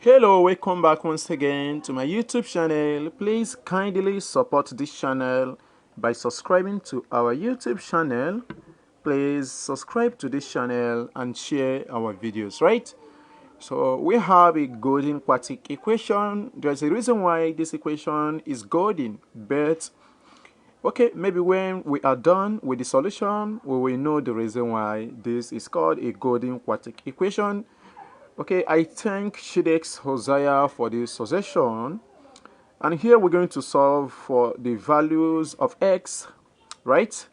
Hello, welcome back once again to my YouTube channel. Please kindly support this channel by subscribing to our YouTube channel. Please subscribe to this channel and share our videos, right? So we have a golden quartic equation. There's a reason why this equation is golden, but okay, maybe when we are done with the solution, we will know the reason why this is called a golden quartic equation. Okay, I thank Shidex Hosea for this suggestion. And here we're going to solve for the values of x, right?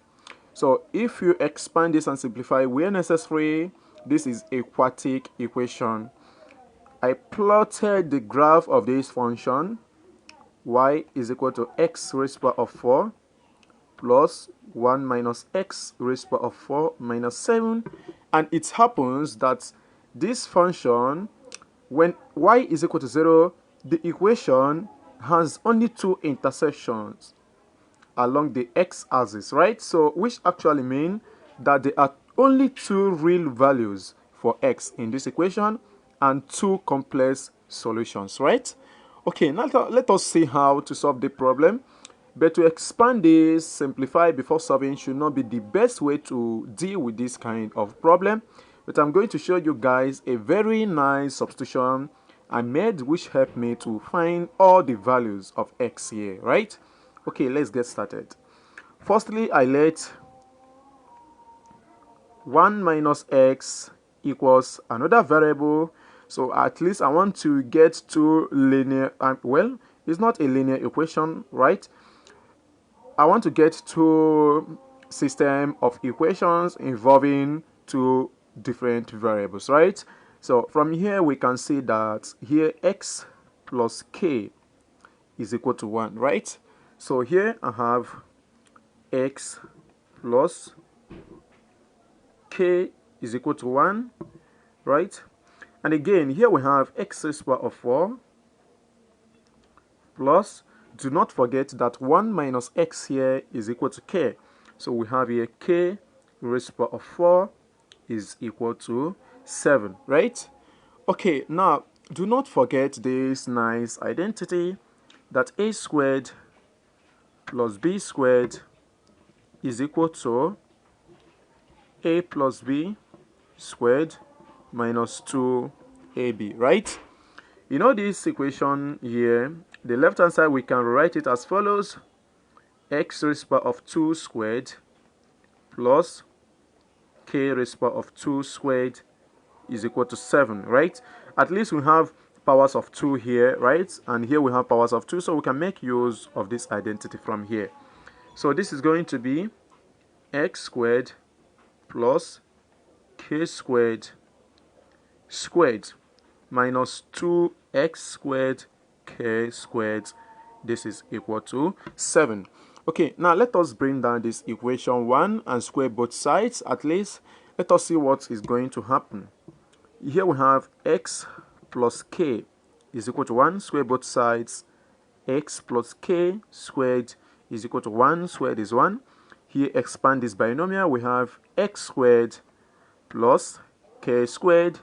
So if you expand this and simplify where necessary, this is a quartic equation. I plotted the graph of this function, y is equal to x raised to the power of 4 plus 1 minus x raised to the power of 4 minus 7. And it happens that this function, when y is equal to 0, the equation has only two intersections along the x-axis, right? So which actually means that there are only two real values for x in this equation and two complex solutions, right? Okay, now let us see how to solve the problem. But to expand this, simplify before solving should not be the best way to deal with this kind of problem. But I'm going to show you guys a very nice substitution I made which helped me to find all the values of x here, right? Okay, let's get started. Firstly, I let 1 minus x equals another variable. So at least I want to get two linear, well, it's not a linear equation, right? I want to get two system of equations involving two different variables, right? So from here we can see that here x plus k is equal to 1, right? So here I have x plus k is equal to 1, right? And again, here we have x raised to the power of 4 plus, do not forget that 1 minus x here is equal to k. So we have here k raised to the power of 4 is equal to 7, right? Okay, now do not forget this nice identity that a squared plus b squared is equal to a plus b squared minus 2ab, right? You know this equation here, the left hand side we can write it as follows: x raised to the power of 2 squared plus k raised to the power of 2 squared is equal to 7, right? At least we have powers of 2 here, right? And here we have powers of 2, so we can make use of this identity from here. So this is going to be x squared plus k squared squared minus 2x squared k squared. This is equal to 7. Okay, now let us bring down this equation 1 and square both sides. At least let us see what is going to happen. Here we have x plus k is equal to 1, square both sides. X plus k squared is equal to 1, squared is 1. Here expand this binomial, we have x squared plus k squared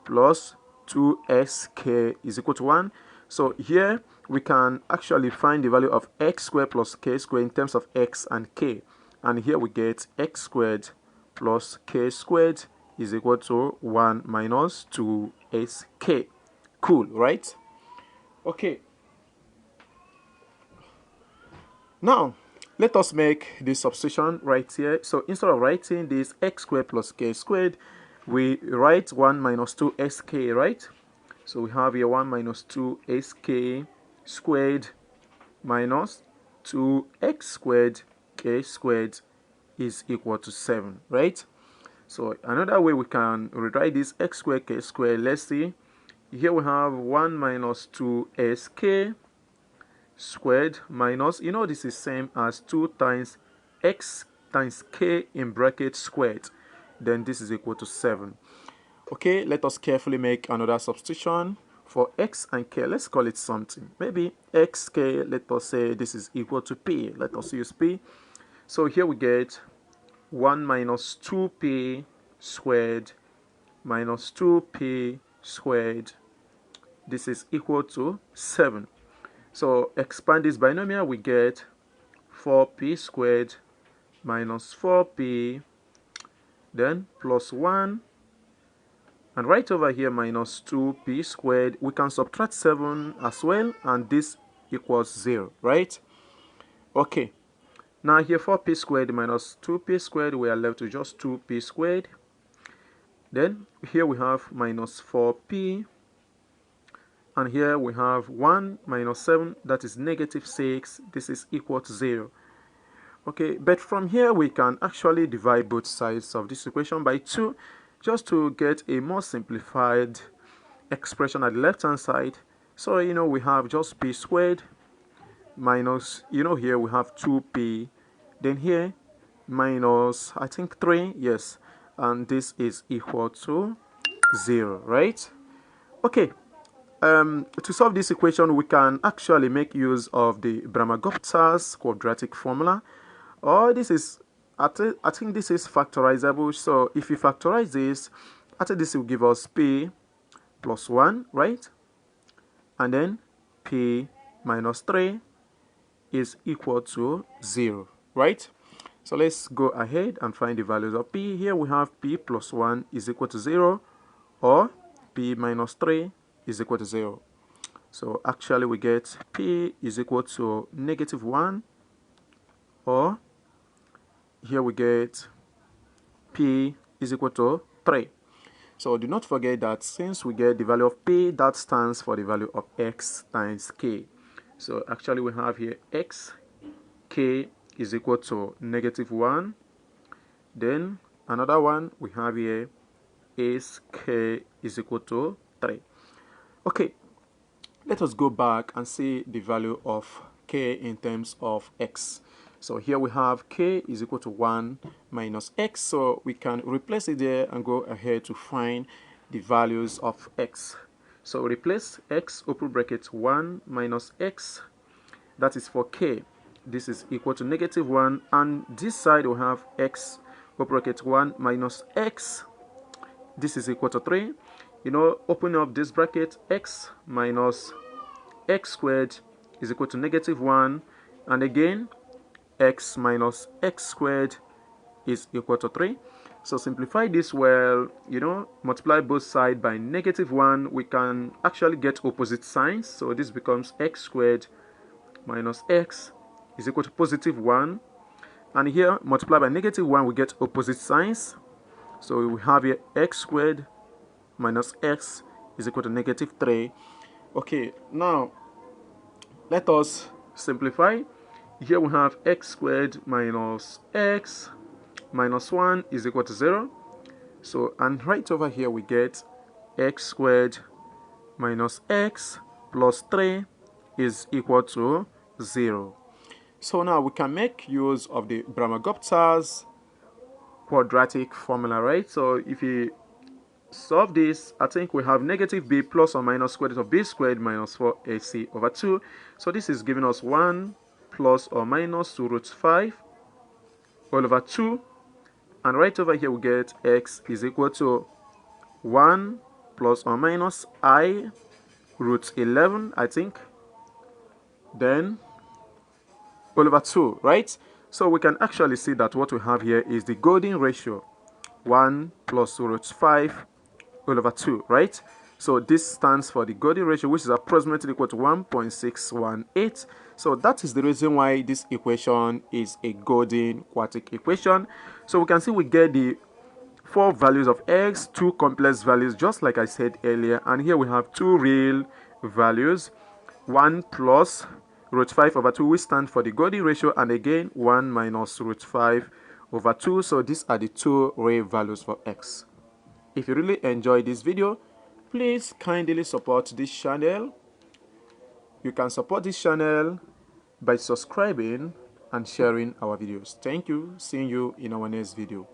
plus 2sk is equal to 1. So here we can actually find the value of x squared plus k squared in terms of x and k. And here we get x squared plus k squared is equal to 1 minus 2sk. Cool, right? Okay. Now, let us make this substitution right here. So instead of writing this x squared plus k squared, we write 1 minus 2sk, right? So we have here 1 minus 2sk squared minus 2x squared k squared is equal to 7, right? So another way we can rewrite this x squared k squared, let's see. Here we have 1 minus 2sk squared minus, you know, this is same as 2 times x times k in bracket squared. Then this is equal to 7. Okay, let us carefully make another substitution for x and k. Let's call it something. Maybe xk, let us say this is equal to p. Let us use p. So here we get 1 minus 2p squared minus 2p squared this is equal to 7. So expand this binomial, we get 4p squared minus 4p, then plus 1, and right over here minus 2p squared. We can subtract 7 as well, and this equals 0, right? Okay, now here 4p squared minus 2p squared, we are left with just 2p squared. Then here we have minus 4p, and here we have 1 minus 7, that is negative 6. This is equal to 0. Okay, but from here we can actually divide both sides of this equation by 2 just to get a more simplified expression at the left hand side. So we have just p squared minus, here we have 2p, then here minus, I think 3, yes, and this is equal to 0, right? Okay, to solve this equation, we can actually make use of the Brahma-Gupta's quadratic formula, or this is, I think this is factorizable. So if you factorize this, I think this will give us p plus 1, right? And then p minus 3 is equal to 0, right? So let's go ahead and find the values of p. Here we have p plus 1 is equal to 0, or p minus 3 is equal to 0. So actually we get p is equal to negative 1, or here we get p is equal to 3. So do not forget that since we get the value of p, that stands for the value of x times k. So actually we have here x, k is equal to negative 1. Then another one we have here is k is equal to 3. Okay, let us go back and see the value of k in terms of x. So here we have k is equal to 1 minus x. So we can replace it there and go ahead to find the values of x. So replace x, open bracket, 1 minus x, that is for k. This is equal to negative 1. And this side we have x, open bracket, 1 minus x. This is equal to 3. Open up this bracket, x minus x squared is equal to negative 1. And again, x minus x squared is equal to 3. So simplify this well, multiply both sides by negative 1. We can actually get opposite signs. So this becomes x squared minus x is equal to positive 1. And here, multiply by negative 1, we get opposite signs. So we have here x squared minus x is equal to negative 3. Okay, now let us simplify. Here we have x squared minus x minus 1 is equal to 0. So, and right over here we get x squared minus x plus 3 is equal to 0. So now we can make use of the Brahma-Gupta's quadratic formula, right? So if you solve this, I think we have negative b plus or minus square root of b squared minus 4ac over 2. So this is giving us 1 plus or minus 2 root 5 all over 2. And right over here we get x is equal to 1 plus or minus I root 11, I think, then all over 2, right? So we can actually see that what we have here is the golden ratio, 1 plus root 5 all over 2, right? So this stands for the golden ratio, which is approximately equal to 1.618. So that is the reason why this equation is a golden quartic equation. So we can see we get the 4 values of x, 2 complex values, just like I said earlier. And here we have 2 real values, 1 plus root 5 over 2, which stand for the golden ratio, and again 1 minus root 5 over 2. So these are the 2 real values for x. If you really enjoyed this video, please kindly support this channel. You can support this channel by subscribing and sharing our videos. Thank you. Seeing you in our next video.